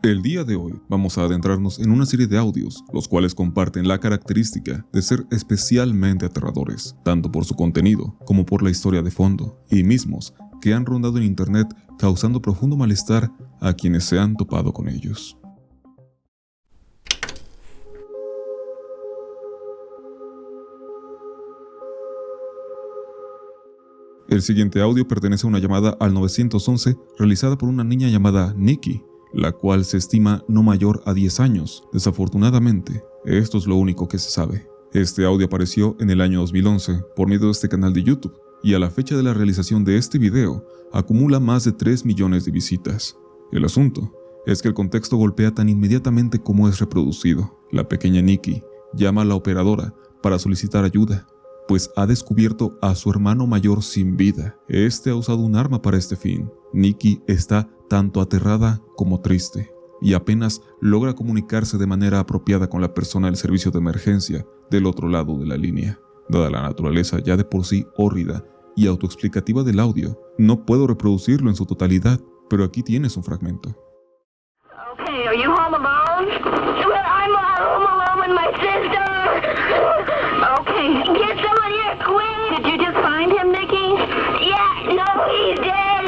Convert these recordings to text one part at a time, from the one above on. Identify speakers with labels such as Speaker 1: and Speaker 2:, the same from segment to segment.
Speaker 1: El día de hoy vamos a adentrarnos en una serie de audios, los cuales comparten la característica de ser especialmente aterradores, tanto por su contenido como por la historia de fondo, y mismos que han rondado en internet causando profundo malestar a quienes se han topado con ellos. El siguiente audio pertenece a una llamada al 911 realizada por una niña llamada Nikki, la cual se estima no mayor a 10 años. Desafortunadamente, esto es lo único que se sabe. Este audio apareció en el año 2011 por medio de este canal de YouTube y a la fecha de la realización de este video acumula más de 3 millones de visitas. El asunto es que el contexto golpea tan inmediatamente como es reproducido. La pequeña Nikki llama a la operadora para solicitar ayuda, pues ha descubierto a su hermano mayor sin vida. Este ha usado un arma para este fin. Nikki está tanto aterrada como triste, y apenas logra comunicarse de manera apropiada con la persona del servicio de emergencia del otro lado de la línea. Dada la naturaleza ya de por sí hórrida y autoexplicativa del audio, no puedo reproducirlo en su totalidad, pero aquí tienes un fragmento.
Speaker 2: Okay, are you home alone? Well, I'm home alone with my sister. Okay, get someone here quick. Did you just find him, Nikki? Yeah, no, he's dead.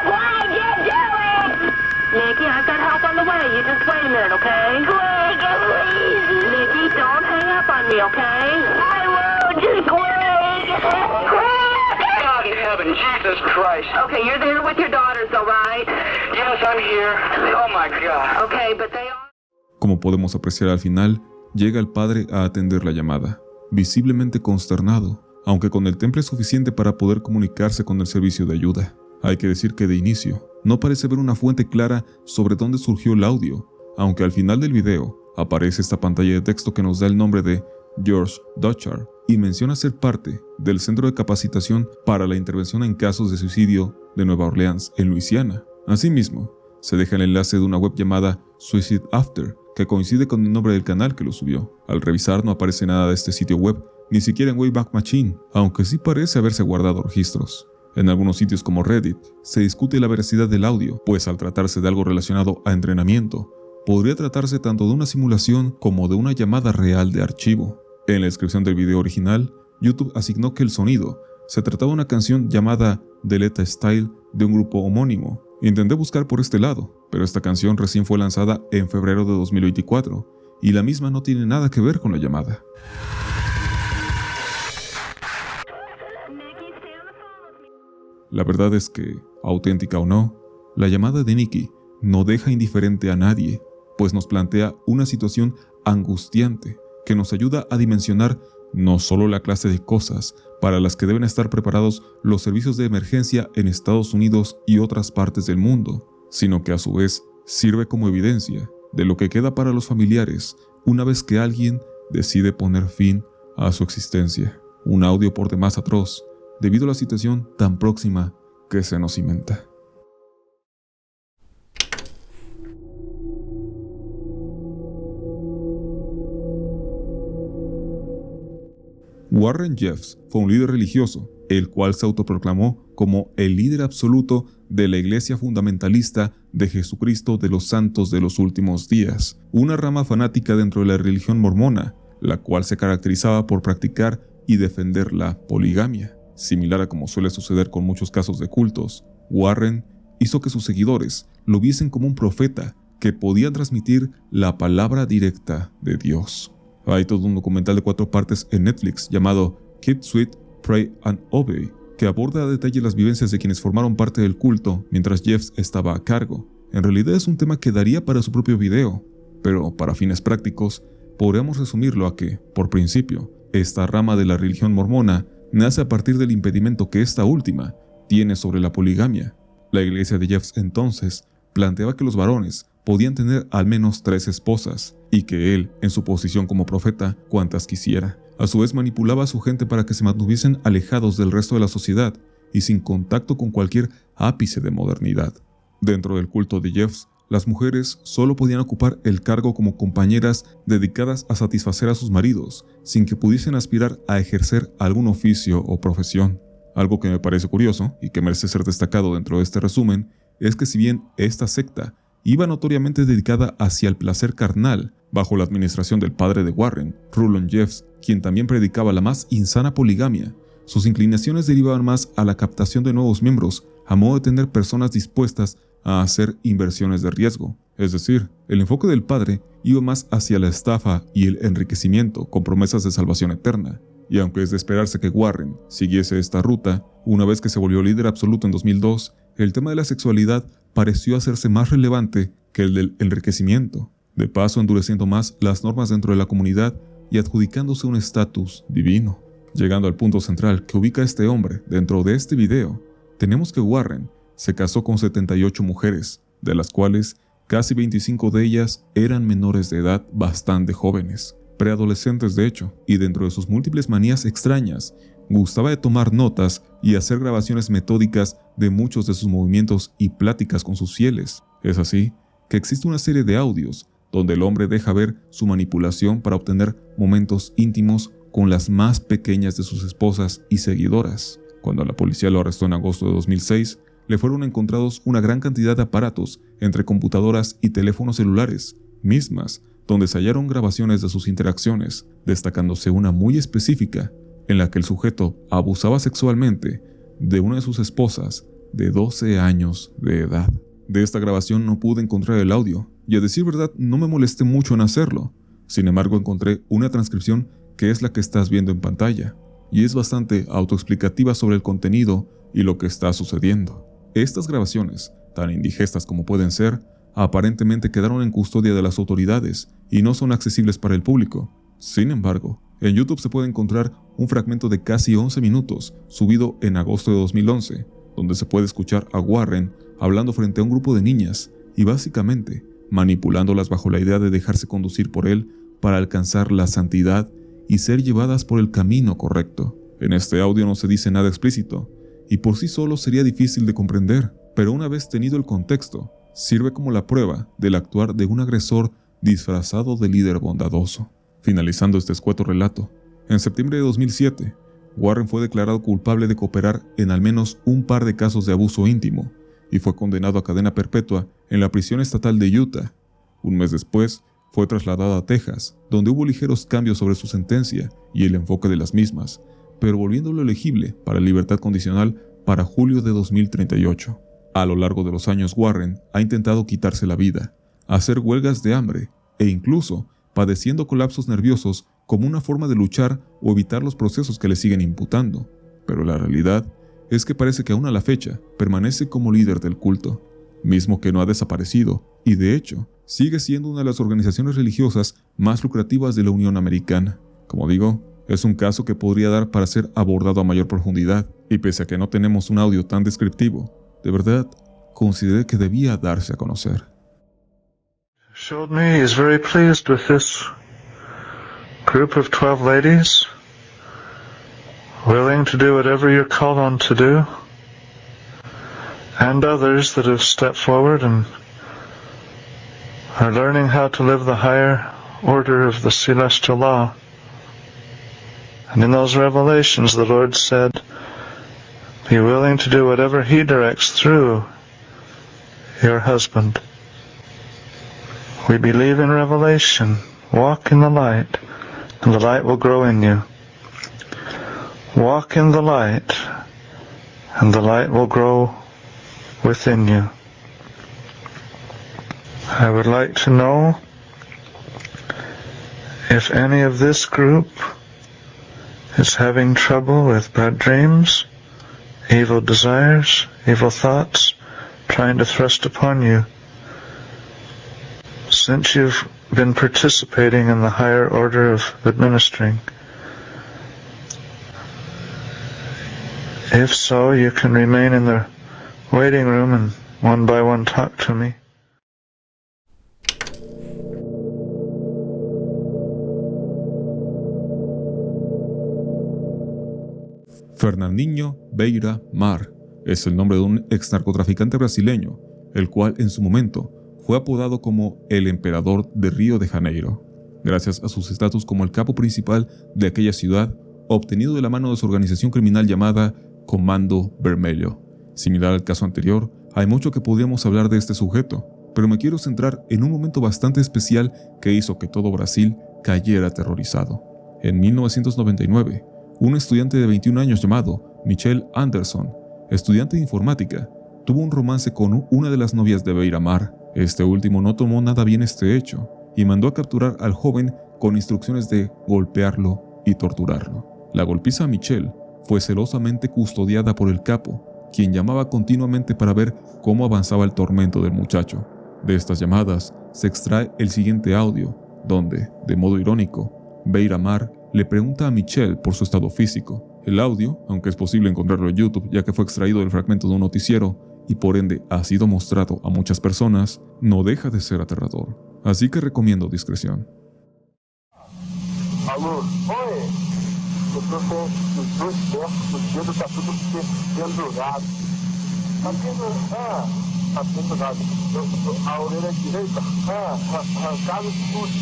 Speaker 2: Why'd you do it? Nikki, I've got help on the way. You just wait a minute, okay? Quick, please. Nikki, don't hang up on me, okay? I won't. Just quick.
Speaker 3: God in heaven, Jesus Christ.
Speaker 2: Okay, you're there with your daughters, all right?
Speaker 3: Yes, I'm here. Oh my God.
Speaker 2: Okay, but they are...
Speaker 1: Como podemos apreciar al final, llega el padre a atender la llamada, visiblemente consternado, aunque con el temple suficiente para poder comunicarse con el servicio de ayuda. Hay que decir que de inicio, no parece haber una fuente clara sobre dónde surgió el audio, aunque al final del video aparece esta pantalla de texto que nos da el nombre de George Dutchard y menciona ser parte del Centro de Capacitación para la Intervención en Casos de Suicidio de Nueva Orleans, en Luisiana. Asimismo, se deja el enlace de una web llamada Suicide After, que coincide con el nombre del canal que lo subió. Al revisar no aparece nada de este sitio web, ni siquiera en Wayback Machine, aunque sí parece haberse guardado registros. En algunos sitios como Reddit, se discute la veracidad del audio, pues al tratarse de algo relacionado a entrenamiento, podría tratarse tanto de una simulación como de una llamada real de archivo. En la descripción del video original, YouTube asignó que el sonido se trataba de una canción llamada Deleta Style de un grupo homónimo. Intenté buscar por este lado, pero esta canción recién fue lanzada en febrero de 2024 y la misma no tiene nada que ver con la llamada. La verdad es que, auténtica o no, la llamada de Nikki no deja indiferente a nadie, pues nos plantea una situación angustiante que nos ayuda a dimensionar no solo la clase de cosas para las que deben estar preparados los servicios de emergencia en Estados Unidos y otras partes del mundo, sino que a su vez sirve como evidencia de lo que queda para los familiares una vez que alguien decide poner fin a su existencia. Un audio por demás atroz, debido a la situación tan próxima que se nos cimenta. Warren Jeffs fue un líder religioso, el cual se autoproclamó como el líder absoluto de la Iglesia Fundamentalista de Jesucristo de los Santos de los Últimos Días, una rama fanática dentro de la religión mormona, la cual se caracterizaba por practicar y defender la poligamia. Similar a como suele suceder con muchos casos de cultos, Warren hizo que sus seguidores lo viesen como un profeta que podía transmitir la palabra directa de Dios. Hay todo un documental de 4 partes en Netflix llamado Keep Sweet, Pray and Obey, que aborda a detalle las vivencias de quienes formaron parte del culto mientras Jeffs estaba a cargo. En realidad es un tema que daría para su propio video, pero para fines prácticos podríamos resumirlo a que, por principio, esta rama de la religión mormona nace a partir del impedimento que esta última tiene sobre la poligamia. La iglesia de Jeffs entonces planteaba que los varones podían tener al menos 3 esposas, y que él, en su posición como profeta, cuantas quisiera. A su vez manipulaba a su gente para que se mantuviesen alejados del resto de la sociedad y sin contacto con cualquier ápice de modernidad. Dentro del culto de Jeffs, las mujeres solo podían ocupar el cargo como compañeras dedicadas a satisfacer a sus maridos, sin que pudiesen aspirar a ejercer algún oficio o profesión. Algo que me parece curioso y que merece ser destacado dentro de este resumen es que si bien esta secta iba notoriamente dedicada hacia el placer carnal, bajo la administración del padre de Warren, Rulon Jeffs, quien también predicaba la más insana poligamia. Sus inclinaciones derivaban más a la captación de nuevos miembros, a modo de tener personas dispuestas a hacer inversiones de riesgo. Es decir, el enfoque del padre iba más hacia la estafa y el enriquecimiento con promesas de salvación eterna. Y aunque es de esperarse que Warren siguiese esta ruta, una vez que se volvió líder absoluto en 2002, el tema de la sexualidad pareció hacerse más relevante que el del enriquecimiento, de paso endureciendo más las normas dentro de la comunidad y adjudicándose un estatus divino. Llegando al punto central que ubica a este hombre dentro de este video, tenemos que Warren se casó con 78 mujeres, de las cuales casi 25 de ellas eran menores de edad bastante jóvenes, preadolescentes de hecho, y dentro de sus múltiples manías extrañas, gustaba de tomar notas y hacer grabaciones metódicas de muchos de sus movimientos y pláticas con sus fieles. Es así que existe una serie de audios donde el hombre deja ver su manipulación para obtener momentos íntimos con las más pequeñas de sus esposas y seguidoras. Cuando la policía lo arrestó en agosto de 2006, le fueron encontrados una gran cantidad de aparatos entre computadoras y teléfonos celulares, mismas donde se hallaron grabaciones de sus interacciones, destacándose una muy específica en la que el sujeto abusaba sexualmente de una de sus esposas de 12 años de edad. De esta grabación no pude encontrar el audio, y a decir verdad no me molesté mucho en hacerlo. Sin embargo, encontré una transcripción que es la que estás viendo en pantalla, y es bastante autoexplicativa sobre el contenido y lo que está sucediendo. Estas grabaciones, tan indigestas como pueden ser, aparentemente quedaron en custodia de las autoridades y no son accesibles para el público. Sin embargo, en YouTube se puede encontrar un fragmento de casi 11 minutos, subido en agosto de 2011, donde se puede escuchar a Warren hablando frente a un grupo de niñas y básicamente manipulándolas bajo la idea de dejarse conducir por él para alcanzar la santidad y ser llevadas por el camino correcto. En este audio no se dice nada explícito, y por sí solo sería difícil de comprender, pero una vez tenido el contexto, sirve como la prueba del actuar de un agresor disfrazado de líder bondadoso. Finalizando este escueto relato, en septiembre de 2007, Warren fue declarado culpable de cooperar en al menos un par de casos de abuso íntimo, y fue condenado a cadena perpetua en la prisión estatal de Utah. Un mes después, fue trasladado a Texas, donde hubo ligeros cambios sobre su sentencia y el enfoque de las mismas, pero volviéndolo elegible para libertad condicional para julio de 2038. A lo largo de los años, Warren ha intentado quitarse la vida, hacer huelgas de hambre e incluso padeciendo colapsos nerviosos como una forma de luchar o evitar los procesos que le siguen imputando. Pero la realidad es que parece que aún a la fecha permanece como líder del culto, mismo que no ha desaparecido y de hecho sigue siendo una de las organizaciones religiosas más lucrativas de la Unión Americana. Como digo, es un caso que podría dar para ser abordado a mayor profundidad, y pese a que no tenemos un audio tan descriptivo, de verdad, consideré que debía darse a conocer.
Speaker 4: Showed me he is very pleased with this group of 12 ladies, willing to do whatever you're called on to do, and others that have stepped forward and are learning how to live the higher order of the celestial law. And in those revelations, the Lord said, be willing to do whatever He directs through your husband. We believe in revelation. Walk in the light, and the light will grow in you. Walk in the light, and the light will grow within you. I would like to know if any of this group is having trouble with bad dreams, evil desires, evil thoughts, trying to thrust upon you. Since you've been participating in the higher order of administering, if so, you can remain in the waiting room and one by one talk to me.
Speaker 1: Fernandinho Beira Mar es el nombre de un exnarcotraficante brasileño, el cual en su momento fue apodado como el Emperador de Río de Janeiro, gracias a sus estatus como el capo principal de aquella ciudad, obtenido de la mano de su organización criminal llamada Comando Vermelho. Similar al caso anterior, hay mucho que podríamos hablar de este sujeto, pero me quiero centrar en un momento bastante especial que hizo que todo Brasil cayera aterrorizado. En 1999, un estudiante de 21 años llamado Michel Anderson, estudiante de informática, tuvo un romance con una de las novias de Beiramar. Este último no tomó nada bien este hecho y mandó a capturar al joven con instrucciones de golpearlo y torturarlo. La golpiza a Michel fue celosamente custodiada por el capo, quien llamaba continuamente para ver cómo avanzaba el tormento del muchacho. De estas llamadas se extrae el siguiente audio, donde, de modo irónico, Beiramar le pregunta a Michel por su estado físico. El audio, aunque es posible encontrarlo en YouTube ya que fue extraído del fragmento de un noticiero y por ende ha sido mostrado a muchas personas, no deja de ser aterrador. Así que recomiendo discreción.
Speaker 5: Alô, oi! Eu tô com os dois pés, os dedos tá tudo pendurado. Tá pendurado. A orelha direita, arrancado tudo.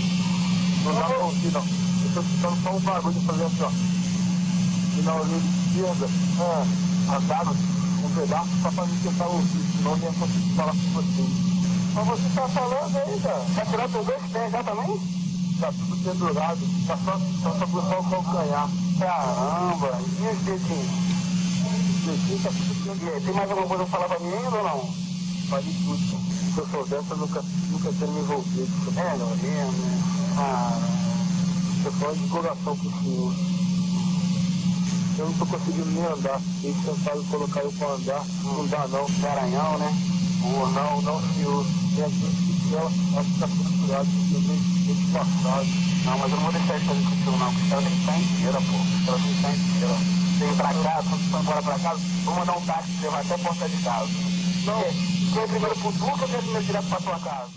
Speaker 5: Não dá pra ouvir, não. Eu tô escutando só um barulho fazendo assim, ó. E na orelha esquerda, arrancado um pedaço só pra me tentar ouvir, senão eu nem consigo falar com você. Mas você tá falando aí, cara? Vai tirar teus dois pés já também? Tá tudo pendurado, tá só o calcanhar. Caramba, e os dedinhos? Os dedinhos tá tudo pendurado. Tem mais alguma coisa pra falar pra mim ainda ou não? Fale tudo. Se eu soubesse, eu nunca tinha me envolvido. É, não é, né? Eu só de coração pro senhor. Eu não tô conseguindo nem andar. Tem que tentar colocar eu pra andar. Não dá não. Garanhão, né? Pô, não, senhor. É aqui. Ela acho que tá procurado, porque eu meio que passado. Não, mas eu não vou deixar ele fazer isso contigo, não. Porque ela tem que estar inteira, pô. Ela tem que estar inteira. Vem pra casa, quando você for embora pra casa, vou mandar um táxi pra você levar até a porta de casa. Não, quer primeiro pro Duca ou quer primeiro direto pra tua casa?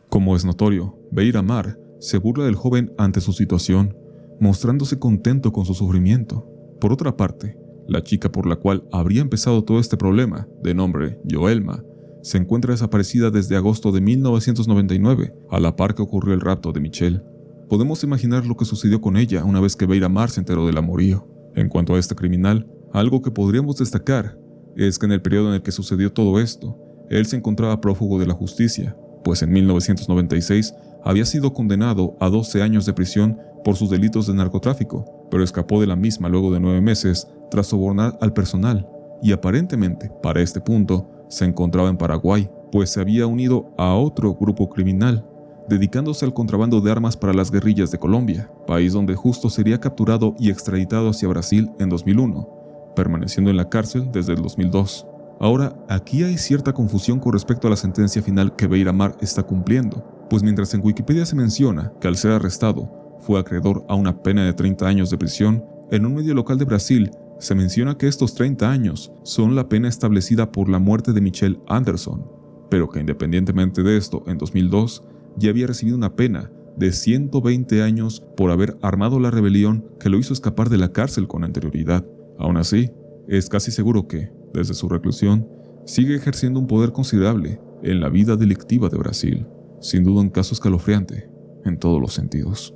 Speaker 1: Como es notorio, Beiramar se burla del joven ante su situación, mostrándose contento con su sufrimiento. Por otra parte, la chica por la cual habría empezado todo este problema, de nombre Joelma, se encuentra desaparecida desde agosto de 1999, a la par que ocurrió el rapto de Michel. Podemos imaginar lo que sucedió con ella una vez que Beiramar se enteró del amorío. En cuanto a este criminal, algo que podríamos destacar es que en el periodo en el que sucedió todo esto, él se encontraba prófugo de la justicia, pues en 1996 había sido condenado a 12 años de prisión por sus delitos de narcotráfico, pero escapó de la misma luego de 9 meses tras sobornar al personal, y aparentemente, para este punto, se encontraba en Paraguay, pues se había unido a otro grupo criminal, dedicándose al contrabando de armas para las guerrillas de Colombia, país donde justo sería capturado y extraditado hacia Brasil en 2001, permaneciendo en la cárcel desde el 2002. Ahora, aquí hay cierta confusión con respecto a la sentencia final que Beiramar está cumpliendo, pues mientras en Wikipedia se menciona que al ser arrestado fue acreedor a una pena de 30 años de prisión, en un medio local de Brasil se menciona que estos 30 años son la pena establecida por la muerte de Michel Anderson, pero que independientemente de esto, en 2002 ya había recibido una pena de 120 años por haber armado la rebelión que lo hizo escapar de la cárcel con anterioridad. Aún así, es casi seguro que, desde su reclusión, sigue ejerciendo un poder considerable en la vida delictiva de Brasil, sin duda un caso escalofriante en todos los sentidos.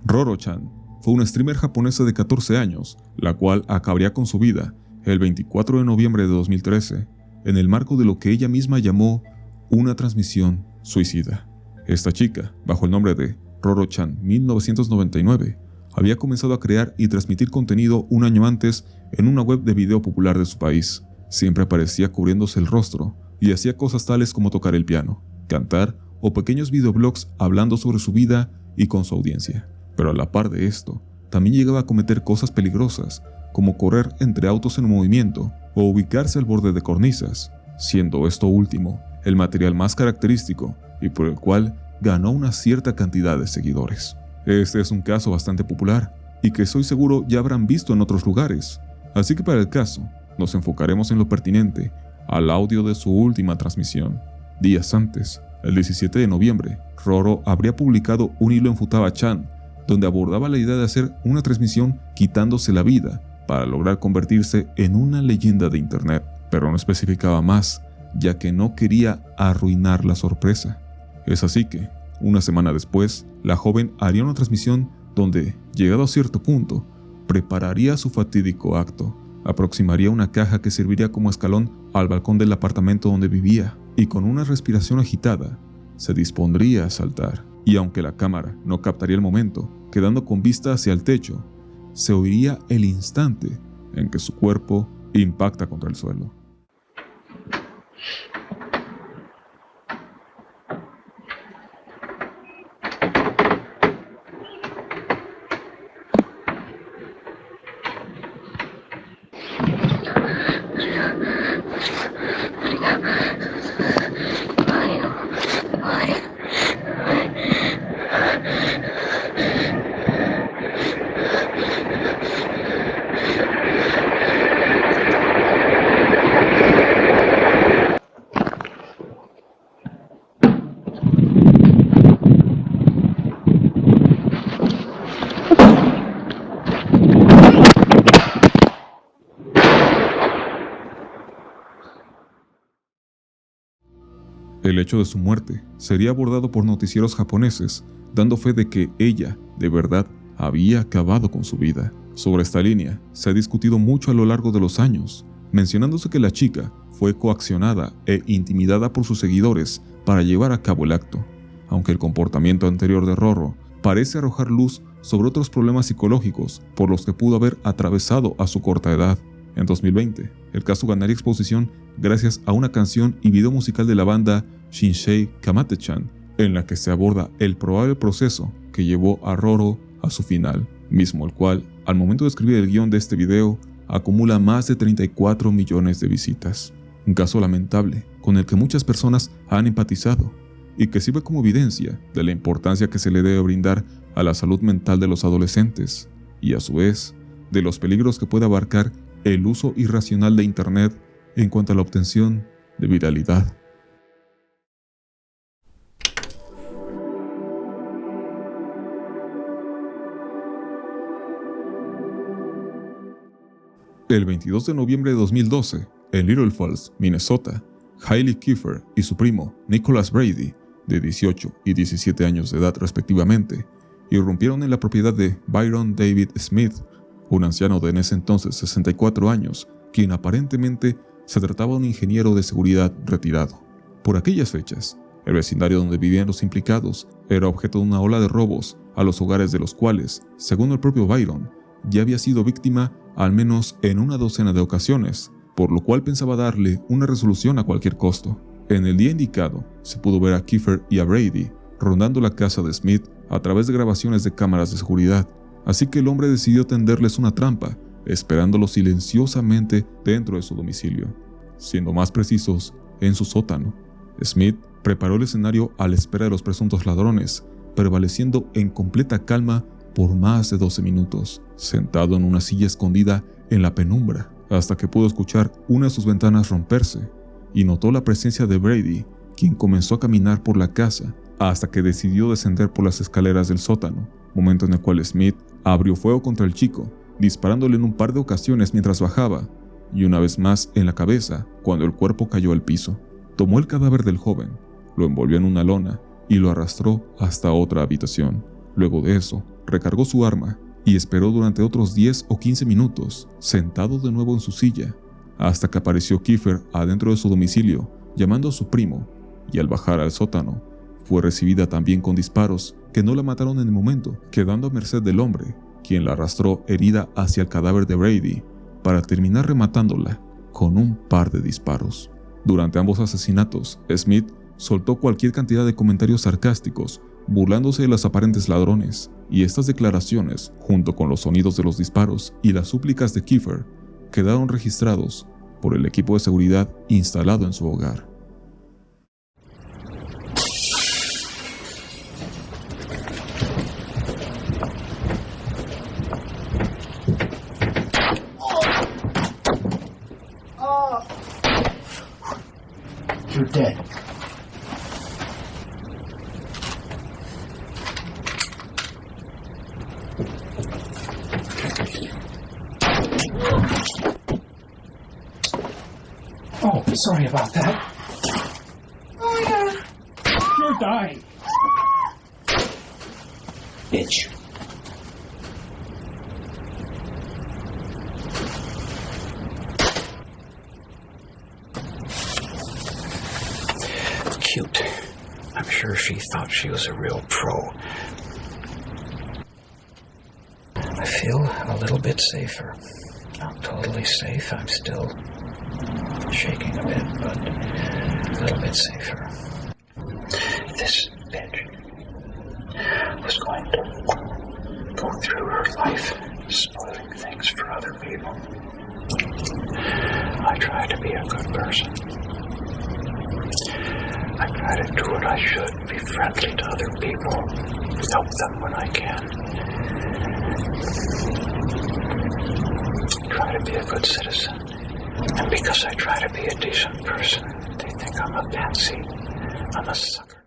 Speaker 1: Roro-chan fue una streamer japonesa de 14 años, la cual acabaría con su vida el 24 de noviembre de 2013, en el marco de lo que ella misma llamó una transmisión suicida. Esta chica, bajo el nombre de Roro-chan 1999, había comenzado a crear y transmitir contenido un año antes en una web de video popular de su país. Siempre aparecía cubriéndose el rostro y hacía cosas tales como tocar el piano, cantar o pequeños videoblogs hablando sobre su vida y con su audiencia. Pero a la par de esto, también llegaba a cometer cosas peligrosas, como correr entre autos en movimiento o ubicarse al borde de cornisas, siendo esto último el material más característico y por el cual ganó una cierta cantidad de seguidores. Este es un caso bastante popular y que estoy seguro ya habrán visto en otros lugares, así que para el caso nos enfocaremos en lo pertinente al audio de su última transmisión. Días antes, el 17 de noviembre, Roro habría publicado un hilo en Futaba-chan donde abordaba la idea de hacer una transmisión quitándose la vida para lograr convertirse en una leyenda de internet, pero no especificaba más, ya que no quería arruinar la sorpresa. Es así que, una semana después, la joven haría una transmisión donde, llegado a cierto punto, prepararía su fatídico acto. Aproximaría una caja que serviría como escalón al balcón del apartamento donde vivía, y con una respiración agitada, se dispondría a saltar. Y aunque la cámara no captaría el momento, quedando con vista hacia el techo, se oiría el instante en que su cuerpo impacta contra el suelo. El hecho de su muerte sería abordado por noticieros japoneses, dando fe de que ella, de verdad, había acabado con su vida. Sobre esta línea se ha discutido mucho a lo largo de los años, mencionándose que la chica fue coaccionada e intimidada por sus seguidores para llevar a cabo el acto, aunque el comportamiento anterior de Roro parece arrojar luz sobre otros problemas psicológicos por los que pudo haber atravesado a su corta edad. En 2020, el caso ganaría exposición gracias a una canción y video musical de la banda Shinsei Kamate-chan, en la que se aborda el probable proceso que llevó a Roro a su final, mismo el cual, al momento de escribir el guión de este video, acumula más de 34 millones de visitas. Un caso lamentable, con el que muchas personas han empatizado, y que sirve como evidencia de la importancia que se le debe brindar a la salud mental de los adolescentes, y a su vez, de los peligros que puede abarcar el uso irracional de Internet en cuanto a la obtención de viralidad. El 22 de noviembre de 2012, en Little Falls, Minnesota, Hailey Kiefer y su primo Nicholas Brady, de 18 y 17 años de edad respectivamente, irrumpieron en la propiedad de Byron David Smith, un anciano de en ese entonces 64 años, quien aparentemente se trataba de un ingeniero de seguridad retirado. Por aquellas fechas, el vecindario donde vivían los implicados era objeto de una ola de robos a los hogares de los cuales, según el propio Byron, ya había sido víctima al menos en una docena de ocasiones, por lo cual pensaba darle una resolución a cualquier costo. En el día indicado, se pudo ver a Kiefer y a Brady rondando la casa de Smith a través de grabaciones de cámaras de seguridad, así que el hombre decidió tenderles una trampa, esperándolo silenciosamente dentro de su domicilio. Siendo más precisos, en su sótano. Smith preparó el escenario a la espera de los presuntos ladrones, prevaleciendo en completa calma por más de 12 minutos, sentado en una silla escondida en la penumbra, hasta que pudo escuchar una de sus ventanas romperse, y notó la presencia de Brady, quien comenzó a caminar por la casa, hasta que decidió descender por las escaleras del sótano, momento en el cual Smith abrió fuego contra el chico, disparándole en un par de ocasiones mientras bajaba, y una vez más en la cabeza cuando el cuerpo cayó al piso. Tomó el cadáver del joven, lo envolvió en una lona y lo arrastró hasta otra habitación. Luego de eso, recargó su arma y esperó durante otros 10 o 15 minutos, sentado de nuevo en su silla, hasta que apareció Kiefer adentro de su domicilio, llamando a su primo, y al bajar al sótano, fue recibida también con disparos que no la mataron en el momento, quedando a merced del hombre, quien la arrastró herida hacia el cadáver de Brady, para terminar rematándola con un par de disparos. Durante ambos asesinatos, Smith soltó cualquier cantidad de comentarios sarcásticos, burlándose de los aparentes ladrones, y estas declaraciones, junto con los sonidos de los disparos y las súplicas de Kiefer, quedaron registrados por el equipo de seguridad instalado en su hogar.
Speaker 6: You're dead. Oh, sorry about that. You're dying. Bitch. cute. I'm sure she thought she was a real pro. I feel a little bit safer. Not totally safe. I'm still shaking a bit, but a little bit safer. This bitch was going to go through her life spoiling things for other people. I try to be a good person. I try to do what I should, be friendly to other people, help them when I can. Try to be a good citizen. And because I try to be a decent person, they think I'm a pansy. I'm a sucker.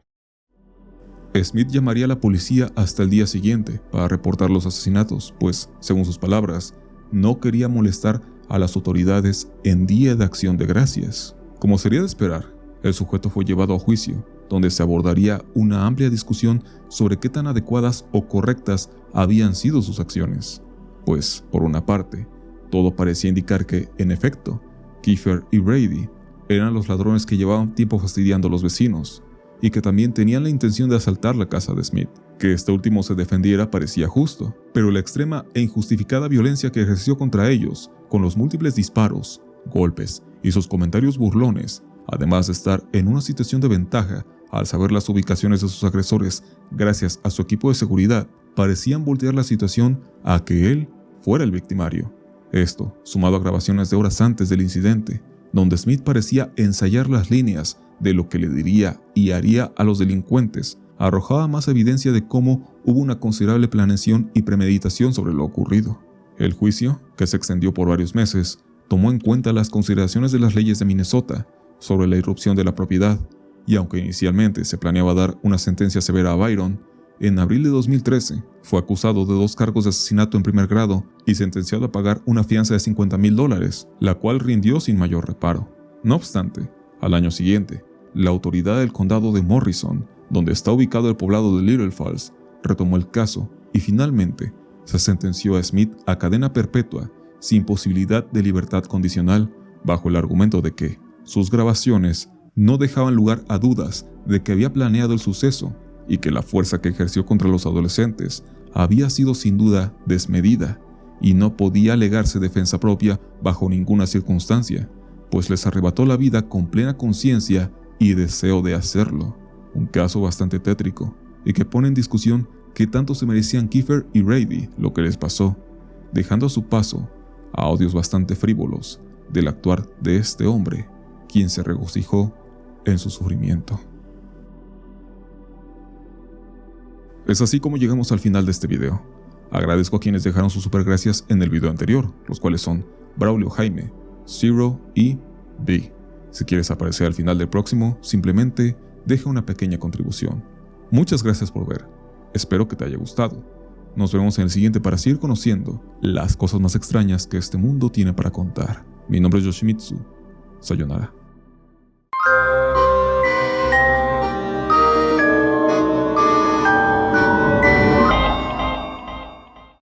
Speaker 1: Smith llamaría a la policía hasta el día siguiente para reportar los asesinatos, pues, según sus palabras, no quería molestar a las autoridades en Día de Acción de Gracias. Como sería de esperar, el sujeto fue llevado a juicio, donde se abordaría una amplia discusión sobre qué tan adecuadas o correctas habían sido sus acciones. Pues, por una parte, todo parecía indicar que, en efecto, Kiefer y Brady eran los ladrones que llevaban tiempo fastidiando a los vecinos, y que también tenían la intención de asaltar la casa de Smith. Que este último se defendiera parecía justo, pero la extrema e injustificada violencia que ejerció contra ellos, con los múltiples disparos, golpes y sus comentarios burlones, además de estar en una situación de ventaja al saber las ubicaciones de sus agresores gracias a su equipo de seguridad, parecían voltear la situación a que él fuera el victimario. Esto, sumado a grabaciones de horas antes del incidente, donde Smith parecía ensayar las líneas de lo que le diría y haría a los delincuentes, arrojaba más evidencia de cómo hubo una considerable planeación y premeditación sobre lo ocurrido. El juicio, que se extendió por varios meses, tomó en cuenta las consideraciones de las leyes de Minnesota sobre la irrupción de la propiedad, y aunque inicialmente se planeaba dar una sentencia severa a Byron, en abril de 2013 fue acusado de 2 cargos de asesinato en primer grado y sentenciado a pagar una fianza de $50,000, la cual rindió sin mayor reparo. No obstante, al año siguiente, la autoridad del condado de Morrison, donde está ubicado el poblado de Little Falls, retomó el caso y finalmente se sentenció a Smith a cadena perpetua sin posibilidad de libertad condicional, bajo el argumento de que sus grabaciones no dejaban lugar a dudas de que había planeado el suceso y que la fuerza que ejerció contra los adolescentes había sido sin duda desmedida y no podía alegarse defensa propia bajo ninguna circunstancia, pues les arrebató la vida con plena conciencia y deseo de hacerlo. Un caso bastante tétrico y que pone en discusión qué tanto se merecían Kiefer y Brady lo que les pasó, dejando a su paso a audios bastante frívolos del actuar de este hombre, quien se regocijó en su sufrimiento. Es así como llegamos al final de este video. Agradezco a quienes dejaron sus supergracias en el video anterior, los cuales son Braulio Jaime, Zero y B. Si quieres aparecer al final del próximo, simplemente deja una pequeña contribución. Muchas gracias por ver. Espero que te haya gustado. Nos vemos en el siguiente para seguir conociendo las cosas más extrañas que este mundo tiene para contar. Mi nombre es Yoshimitsu. Sayonara.